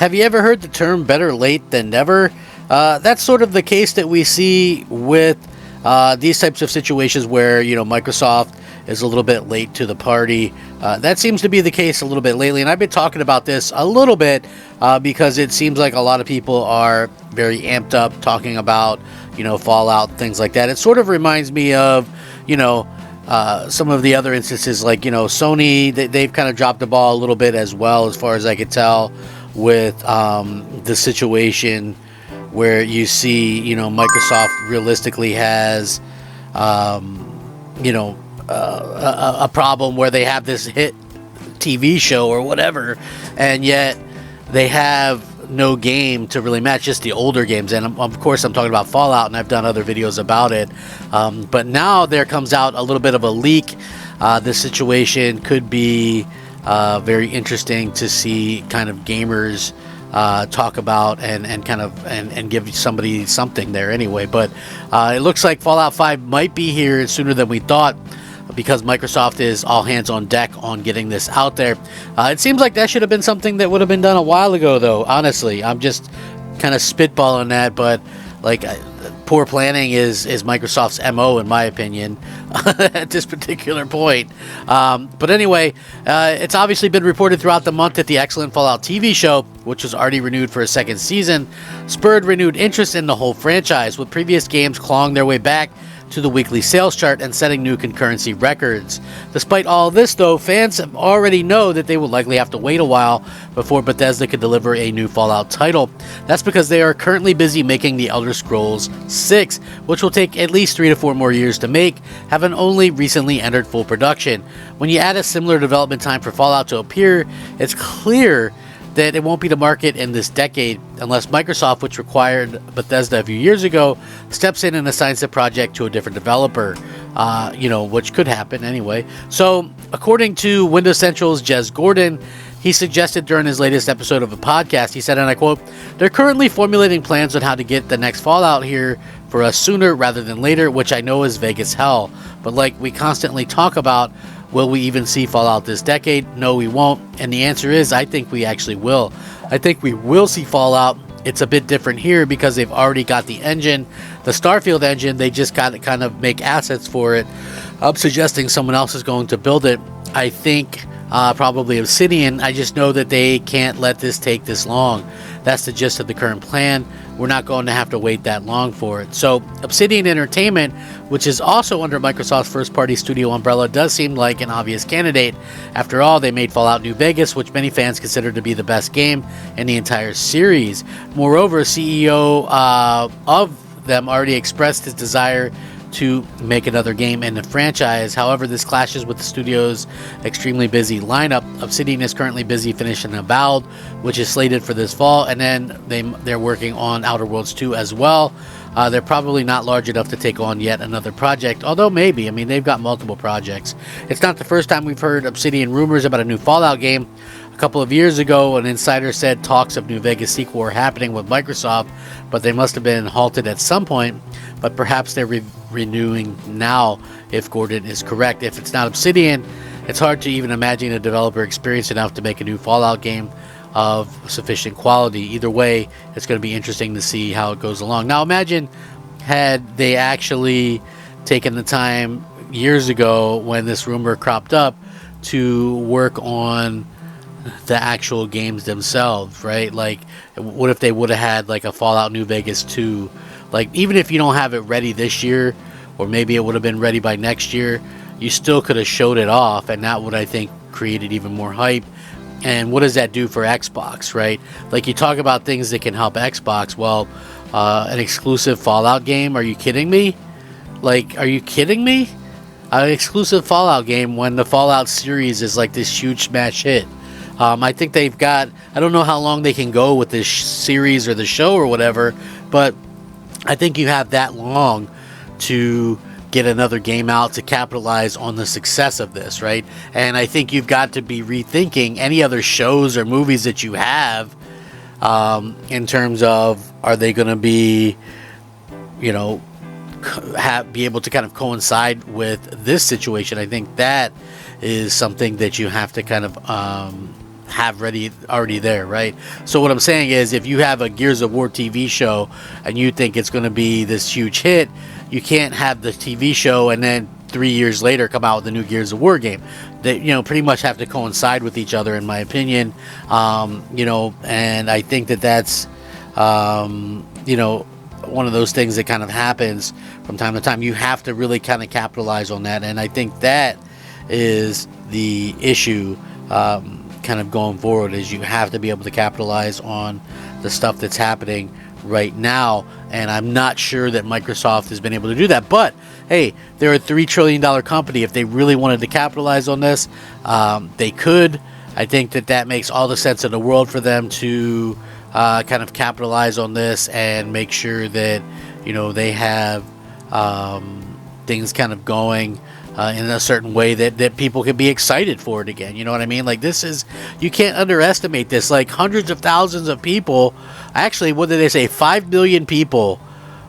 Have you ever heard the term better late than never? That's sort of the case that we see with these types of situations where, Microsoft is a little bit late to the party. That seems to be the case a little bit lately, and I've been talking about this a little bit because it seems like a lot of people are very amped up talking about, Fallout, things like that. It sort of reminds me of, some of the other instances, like, Sony, they've kind of dropped the ball a little bit as well, as far as I could tell, with the situation where you see, Microsoft realistically has, a problem where they have this hit TV show or whatever, and yet they have no game to really match, just the older games. And of course I'm talking about Fallout, and I've done other videos about it, but now there comes out a little bit of a leak. This situation could be very interesting to see kind of gamers talk about and give somebody something there anyway. But it looks like Fallout 5 might be here sooner than we thought, because Microsoft is all hands on deck on getting this out there. It seems like that should have been something that would have been done a while ago, though. Honestly, I'm just kind of spitballing that, but poor planning is Microsoft's MO, in my opinion, at this particular point. But anyway, it's obviously been reported throughout the month that the excellent Fallout TV show, which was already renewed for a second season, spurred renewed interest in the whole franchise, with previous games clawing their way back to the weekly sales chart and setting new concurrency records. Despite all this, though, fans already know that they will likely have to wait a while before Bethesda could deliver a new Fallout title. That's because they are currently busy making The Elder Scrolls 6, which will take at least 3 to 4 more years to make, having only recently entered full production. When you add a similar development time for Fallout to appear, it's clear that it won't be the market in this decade unless Microsoft, which acquired Bethesda a few years ago, steps in and assigns the project to a different developer, which could happen anyway. So, according to Windows Central's Jez Gordon, he suggested during his latest episode of a podcast, he said, and I quote, "They're currently formulating plans on how to get the next Fallout here for us sooner rather than later, which I know is vague as hell. But like we constantly talk about, will we even see Fallout this decade? No, we won't. And the answer is, I think we actually will. I think we will see Fallout. It's a bit different here because they've already got the engine, the Starfield engine. They just got to kind of make assets for it. I'm suggesting someone else is going to build it. I think probably Obsidian. I just know that they can't let this take this long. That's the gist of the current plan. We're not going to have to wait that long for it." So Obsidian Entertainment, which is also under Microsoft's first-party studio umbrella, does seem like an obvious candidate. After all, they made Fallout New Vegas, which many fans consider to be the best game in the entire series. Moreover, CEO of them already expressed his desire to make another game in the franchise. However, this clashes with the studio's extremely busy lineup. Obsidian is currently busy finishing Avowed, which is slated for this fall, and then they're working on Outer Worlds 2 as well. They're probably not large enough to take on yet another project, although maybe. I mean, they've got multiple projects. It's not the first time we've heard Obsidian rumors about a new Fallout game. A couple of years ago, an insider said talks of New Vegas sequel were happening with Microsoft, but they must have been halted at some point. But perhaps they're renewing now, if Gordon is correct. If it's not Obsidian, it's hard to even imagine a developer experienced enough to make a new Fallout game of sufficient quality. Either way, it's going to be interesting to see how it goes along. Now, imagine had they actually taken the time years ago when this rumor cropped up to work on the actual games themselves, right? Like, what if they would have had like a Fallout New Vegas 2? Like, even if you don't have it ready this year, or maybe it would have been ready by next year, you still could have showed it off, and that would, I think, created even more hype. And what does that do for Xbox, right? Like, you talk about things that can help Xbox. Well, an exclusive Fallout game? Are you kidding me? Like, are you kidding me? An exclusive Fallout game when the Fallout series is like this huge smash hit. I think they've got, I don't know how long they can go with this series or the show or whatever, but I think you have that long to get another game out to capitalize on the success of this, right? And I think you've got to be rethinking any other shows or movies that you have in terms of, are they going to be, you know, be able to kind of coincide with this situation. I think that is something that you have to kind of have already there, right? So what I'm saying is, if you have a Gears of War TV show and you think it's going to be this huge hit, you can't have the TV show and then 3 years later come out with a new Gears of War game. They, pretty much have to coincide with each other, in my opinion. And I think that's, one of those things that kind of happens from time to time. You have to really kind of capitalize on that, and I think that is the issue, kind of going forward, is you have to be able to capitalize on the stuff that's happening right now, and I'm not sure that Microsoft has been able to do that. But hey, they're a $3 trillion company. If they really wanted to capitalize on this, they could. I think that makes all the sense in the world for them to kind of capitalize on this and make sure that they have things kind of going in a certain way that people can be excited for it again. You know what I mean? Like, this is, you can't underestimate this. Like, hundreds of thousands of people, actually, what did they say? 5 million people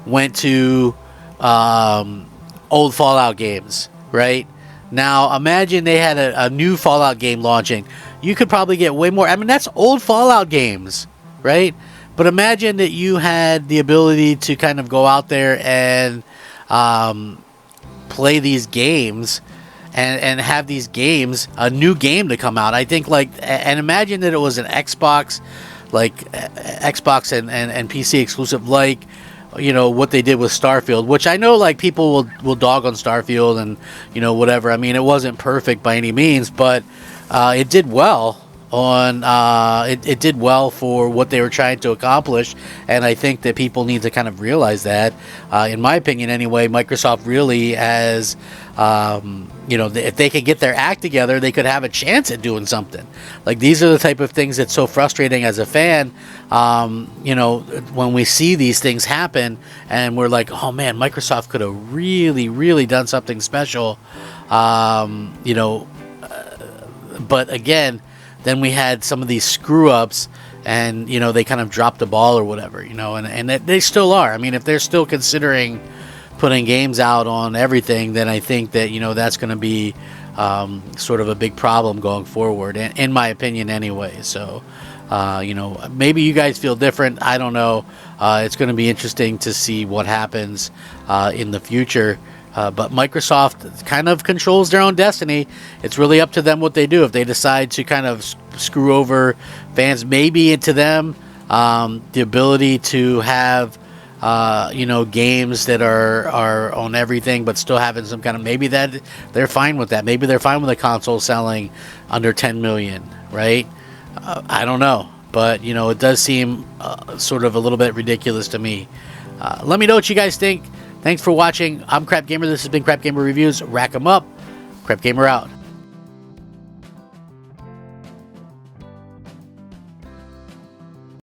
went to old Fallout games, right? Now, imagine they had a new Fallout game launching. You could probably get way more. I mean, that's old Fallout games, right? But imagine that you had the ability to kind of go out there and play these games and have these games, a new game to come out. I think, like, and imagine that it was an Xbox, like Xbox and PC exclusive, like, what they did with Starfield, which I know, like, people will dog on Starfield and, whatever. I mean, it wasn't perfect by any means, but it did well it did well for what they were trying to accomplish, and I think that people need to kind of realize that. In my opinion, anyway, Microsoft really has, if they could get their act together, they could have a chance at doing something. Like, these are the type of things that's so frustrating as a fan. When we see these things happen, and we're like, oh man, Microsoft could have really, really done something special. But again, then we had some of these screw ups, and they kind of dropped the ball or whatever, and they still are. I mean, if they're still considering putting games out on everything, then I think that that's going to be sort of a big problem going forward, in my opinion, anyway. So maybe you guys feel different. I don't know. It's going to be interesting to see what happens in the future. But Microsoft kind of controls their own destiny. It's really up to them what they do. If they decide to kind of screw over fans, maybe to them, the ability to have, games that are on everything, but still having some kind of, maybe that they're fine with that. Maybe they're fine with a console selling under 10 million, right? I don't know. But, it does seem sort of a little bit ridiculous to me. Let me know what you guys think. Thanks for watching. I'm Crap Gamer. This has been Crap Gamer Reviews. Rack 'em up. Crap Gamer out.